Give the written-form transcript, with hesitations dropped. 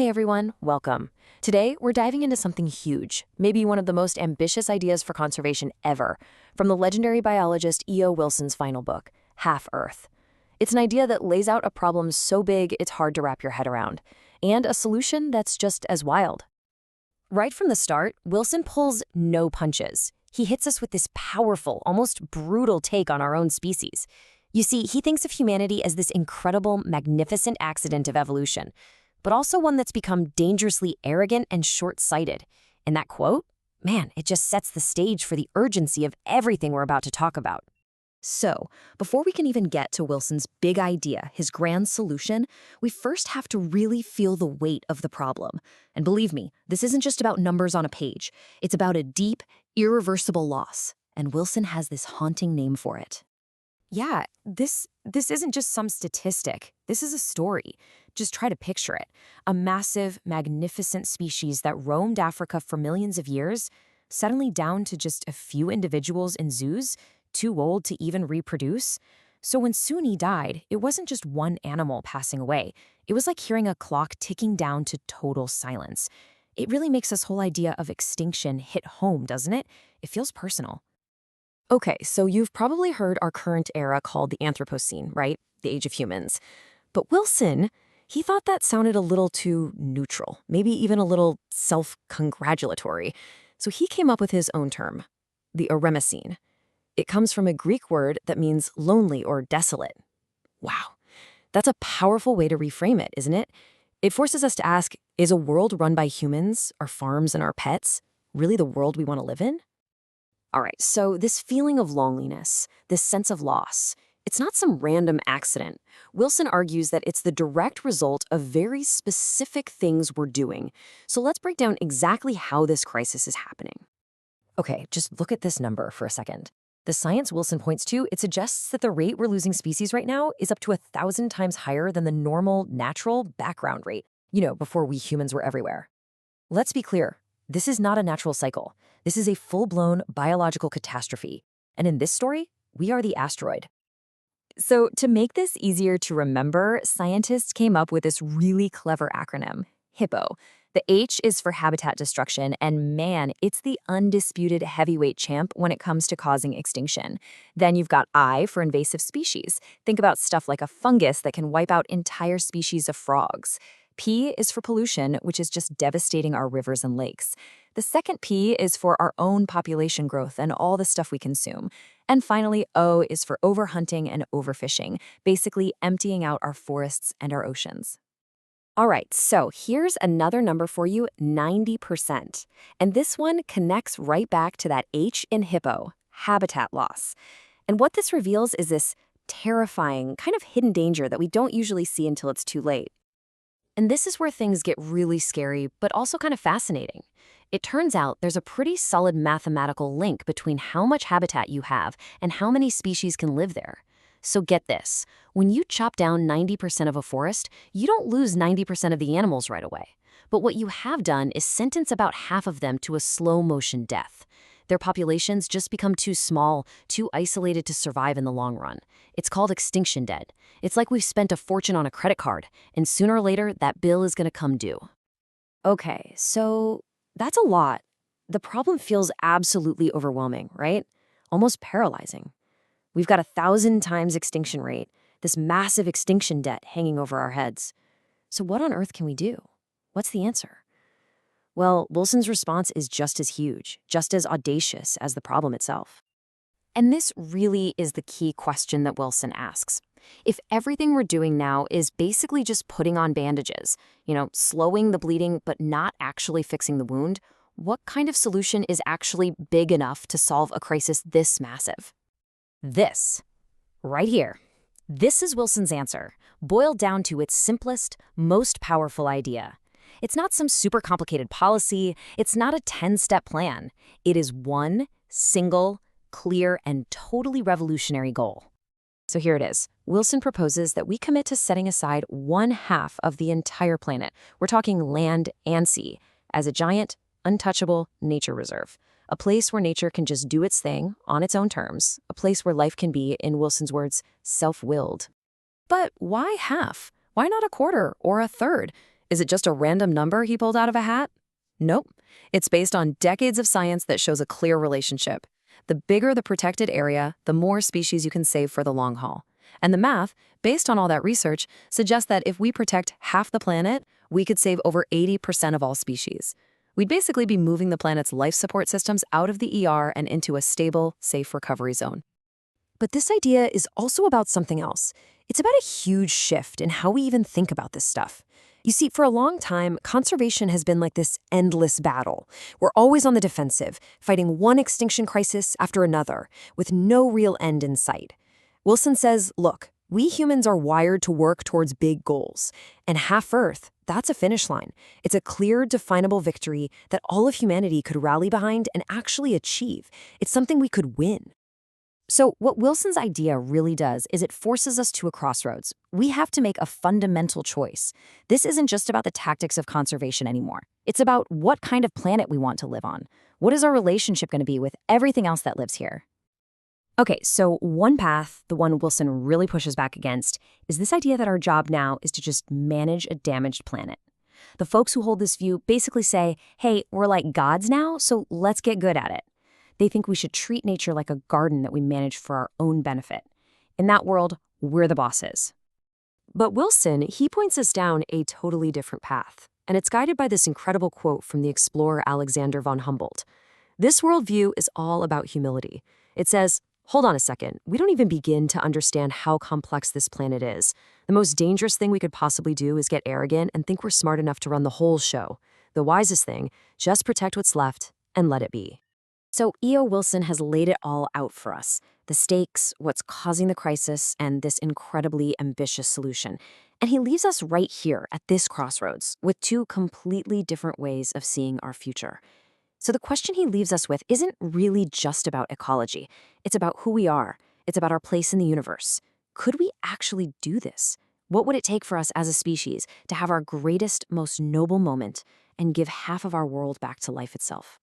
Hey everyone, welcome. Today, we're diving into something huge, maybe one of the most ambitious ideas for conservation ever, from the legendary biologist E.O. Wilson's final book, Half-Earth. It's an idea that lays out a problem so big it's hard to wrap your head around, and a solution that's just as wild. Right from the start, Wilson pulls no punches. He hits us with this powerful, almost brutal take on our own species. You see, he thinks of humanity as this incredible, magnificent accident of evolution, but also one that's become dangerously arrogant and short-sighted. And that quote, man, it just sets the stage for the urgency of everything we're about to talk about. So, before we can even get to Wilson's big idea, his grand solution, we first have to really feel the weight of the problem. And believe me, this isn't just about numbers on a page. It's about a deep, irreversible loss. And Wilson has this haunting name for it. Yeah, this isn't just some statistic. This is a story. Just try to picture it. A massive, magnificent species that roamed Africa for millions of years, suddenly down to just a few individuals in zoos, too old to even reproduce. So when Suni died, it wasn't just one animal passing away. It was like hearing a clock ticking down to total silence. It really makes this whole idea of extinction hit home, doesn't it? It feels personal. Okay, so you've probably heard our current era called the Anthropocene, right? The age of humans. But Wilson, he thought that sounded a little too neutral, maybe even a little self-congratulatory. So he came up with his own term, the Eremocene. It comes from a Greek word that means lonely or desolate. Wow, that's a powerful way to reframe it, isn't it? It forces us to ask, is a world run by humans, our farms and our pets, really the world we want to live in? All right, so this feeling of loneliness, this sense of loss, it's not some random accident. Wilson argues that it's the direct result of very specific things we're doing. So let's break down exactly how this crisis is happening. Okay, just look at this number for a second. The science Wilson points to, it suggests that the rate we're losing species right now is up to 1,000 times higher than the normal, natural background rate, before we humans were everywhere. Let's be clear. This is not a natural cycle. This is a full-blown biological catastrophe. And in this story, we are the asteroid. So to make this easier to remember, scientists came up with this really clever acronym, HIPPO. The H is for habitat destruction, and man, it's the undisputed heavyweight champ when it comes to causing extinction. Then you've got I for invasive species. Think about stuff like a fungus that can wipe out entire species of frogs. P is for pollution, which is just devastating our rivers and lakes. The second P is for our own population growth and all the stuff we consume. And finally, O is for overhunting and overfishing, basically emptying out our forests and our oceans. All right, so here's another number for you, 90%. And this one connects right back to that H in HIPPO, habitat loss. And what this reveals is this terrifying, kind of hidden danger that we don't usually see until it's too late. And this is where things get really scary, but also kind of fascinating. It turns out there's a pretty solid mathematical link between how much habitat you have and how many species can live there. So get this, when you chop down 90% of a forest, you don't lose 90% of the animals right away. But what you have done is sentence about half of them to a slow-motion death. Their populations just become too small, too isolated to survive in the long run. It's called extinction debt. It's like we've spent a fortune on a credit card, and sooner or later, that bill is going to come due. Okay, so that's a lot. The problem feels absolutely overwhelming, right? Almost paralyzing. We've got 1,000 times extinction rate, this massive extinction debt hanging over our heads. So what on earth can we do? What's the answer? Well, Wilson's response is just as huge, just as audacious as the problem itself. And this really is the key question that Wilson asks. If everything we're doing now is basically just putting on bandages, slowing the bleeding but not actually fixing the wound, what kind of solution is actually big enough to solve a crisis this massive? This, right here. This is Wilson's answer, boiled down to its simplest, most powerful idea. It's not some super complicated policy. It's not a 10-step plan. It is one single, clear, and totally revolutionary goal. So here it is. Wilson proposes that we commit to setting aside 1/2 of the entire planet. We're talking land and sea, as a giant, untouchable nature reserve. A place where nature can just do its thing on its own terms. A place where life can be, in Wilson's words, self-willed. But why half? Why not a quarter or a third? Is it just a random number he pulled out of a hat? Nope. It's based on decades of science that shows a clear relationship. The bigger the protected area, the more species you can save for the long haul. And the math, based on all that research, suggests that if we protect half the planet, we could save over 80% of all species. We'd basically be moving the planet's life support systems out of the ER and into a stable, safe recovery zone. But this idea is also about something else. It's about a huge shift in how we even think about this stuff. You see, for a long time, conservation has been like this endless battle. We're always on the defensive, fighting one extinction crisis after another, with no real end in sight. Wilson says, look, we humans are wired to work towards big goals. And half Earth, that's a finish line. It's a clear, definable victory that all of humanity could rally behind and actually achieve. It's something we could win. So what Wilson's idea really does is it forces us to a crossroads. We have to make a fundamental choice. This isn't just about the tactics of conservation anymore. It's about what kind of planet we want to live on. What is our relationship going to be with everything else that lives here? Okay, so one path, the one Wilson really pushes back against, is this idea that our job now is to just manage a damaged planet. The folks who hold this view basically say, hey, we're like gods now, so let's get good at it. They think we should treat nature like a garden that we manage for our own benefit. In that world, we're the bosses. But Wilson, he points us down a totally different path, and it's guided by this incredible quote from the explorer Alexander von Humboldt. This worldview is all about humility. It says, hold on a second, we don't even begin to understand how complex this planet is. The most dangerous thing we could possibly do is get arrogant and think we're smart enough to run the whole show. The wisest thing, just protect what's left and let it be. So E.O. Wilson has laid it all out for us. The stakes, what's causing the crisis, and this incredibly ambitious solution. And he leaves us right here at this crossroads with two completely different ways of seeing our future. So the question he leaves us with isn't really just about ecology. It's about who we are. It's about our place in the universe. Could we actually do this? What would it take for us as a species to have our greatest, most noble moment and give half of our world back to life itself?